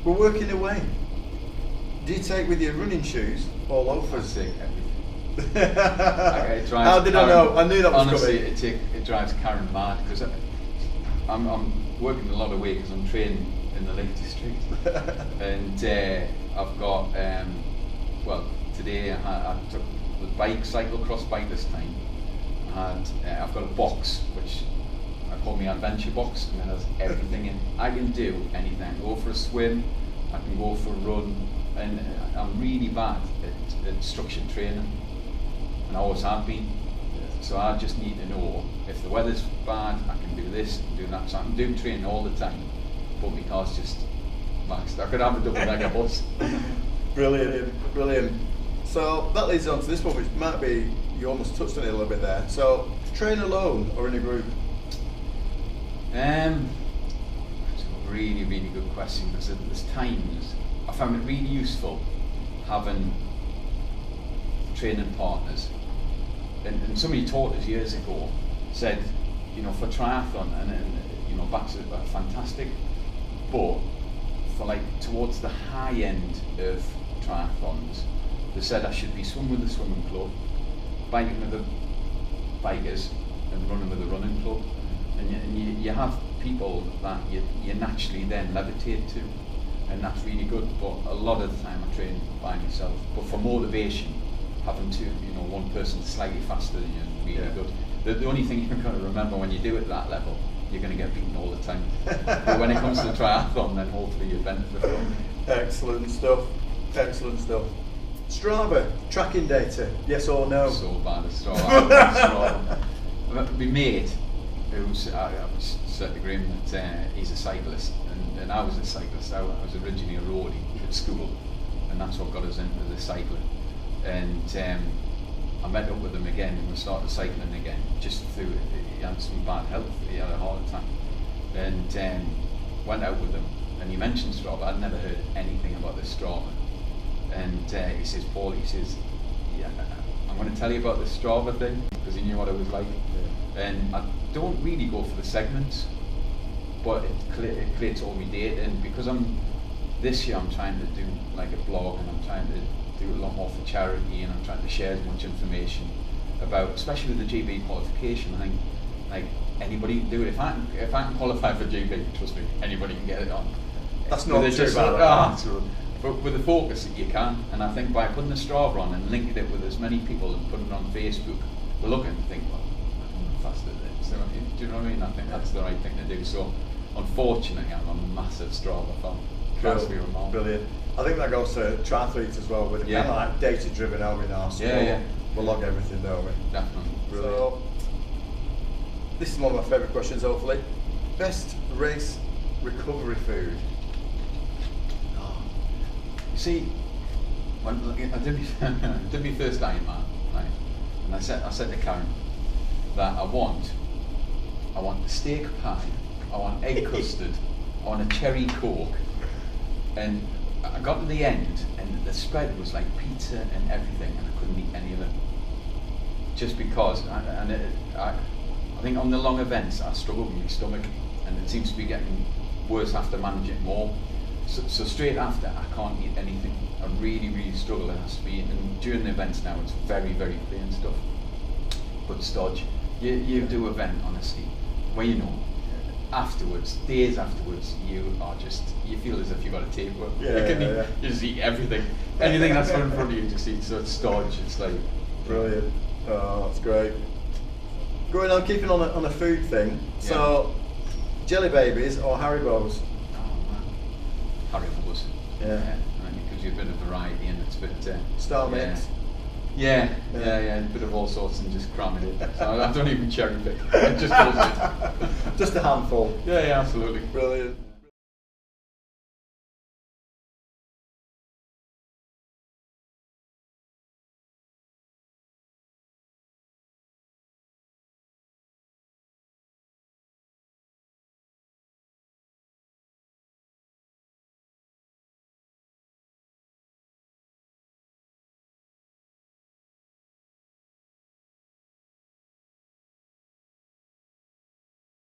We're working away. Do you take with your running shoes or loafers? I take everything. Okay, how did I know? I knew that was honestly, coming. It drives Karen mad because I'm working a lot away because I'm training in the Lake District, and I've got well, today I took the cyclocross bike this time, and I've got a box which I call my adventure box, and it has everything in. I can do anything. I can go for a swim, I can go for a run, and I'm really bad at structured training, and I always have been. So I just need to know if the weather's bad, I can do this, and do that. So I'm doing training all the time, but my car's just maxed. I could have a double decker bus. Brilliant, brilliant. So that leads on to this one, which might be, you almost touched on it a little bit there. So, train alone or in a group? That's a really, really good question, because there's times I found it really useful having training partners. And somebody taught us years ago, said, you know, for triathlon, and you know, backs are fantastic, but for like towards the high end of triathlons, they said I should be swimming with the swimming club, biking with the bikers, and running with the running club. And you have people that you naturally then levitate to, and that's really good. But a lot of the time I train by myself. But for motivation, having to, you know, one person slightly faster than you is really good. The only thing you're going to remember when you do it at that level, you're going to get beaten all the time. But when it comes to triathlon, then hopefully you benefit from it. Excellent stuff. Excellent stuff. Strava, tracking data, yes or no? So bad at Strava. My mate, who's, I was certainly agreeing that he's a cyclist, and I was a cyclist. I was originally a roadie at school, and that's what got us into the cycling. And I met up with him again, and we started cycling again, just through, he had some bad health, he had a heart attack, and went out with him, and he mentioned Strava. I'd never heard anything about this Strava, and he says, Paul, he says, yeah, I'm going to tell you about this Strava thing, because he knew what it was like. And I don't really go for the segments, but it creates all my data, and because this year I'm trying to do like a blog, and I'm trying to do a lot more for charity, and I'm trying to share as much information about, especially with the GB qualification. I think like anybody can do it. If I can qualify for GB, trust me, anybody can get it on. That's not true, by the way. But with the focus that you can, and I think by putting the Strava on and linking it with as many people and putting it on Facebook, we look and think, well, I'm faster than this. So, do you know what I mean? I think that's the right thing to do. So, unfortunately, I'm a massive Strava fan. Cool. Brilliant. I think that goes to triathletes as well, with kind of like data-driven over in our sport. We'll log everything, don't we? Definitely. Brilliant. So, this is one of my favourite questions, hopefully. Best race recovery food? See, when I did my first Ironman, right, and I said to Karen that I want a steak pie, I want egg custard, I want a cherry coke, and I got to the end, and the spread was like pizza and everything, and I couldn't eat any of it, just because. I think on the long events I struggle with my stomach, and it seems to be getting worse after managing more. So straight after, I can't eat anything. I really, really struggle. It has to be, and during the events now, it's very, very plain stuff. But stodge, you do an event, honestly, where you know, afterwards, days afterwards, you feel as if you got a tapeworm. You just eat everything. Anything that's put in front of you, just eat. So it's stodge. It's like brilliant. Oh, that's great. Going on, keeping on a food thing. So, jelly babies or Haribos? Haribos. Yeah. And it gives you a bit of variety, and it's a bit Star mix. Yeah, a bit of all sorts, and just cram it in. So I don't even cherry pick. It just goes in. Just a handful. Yeah, absolutely. Brilliant.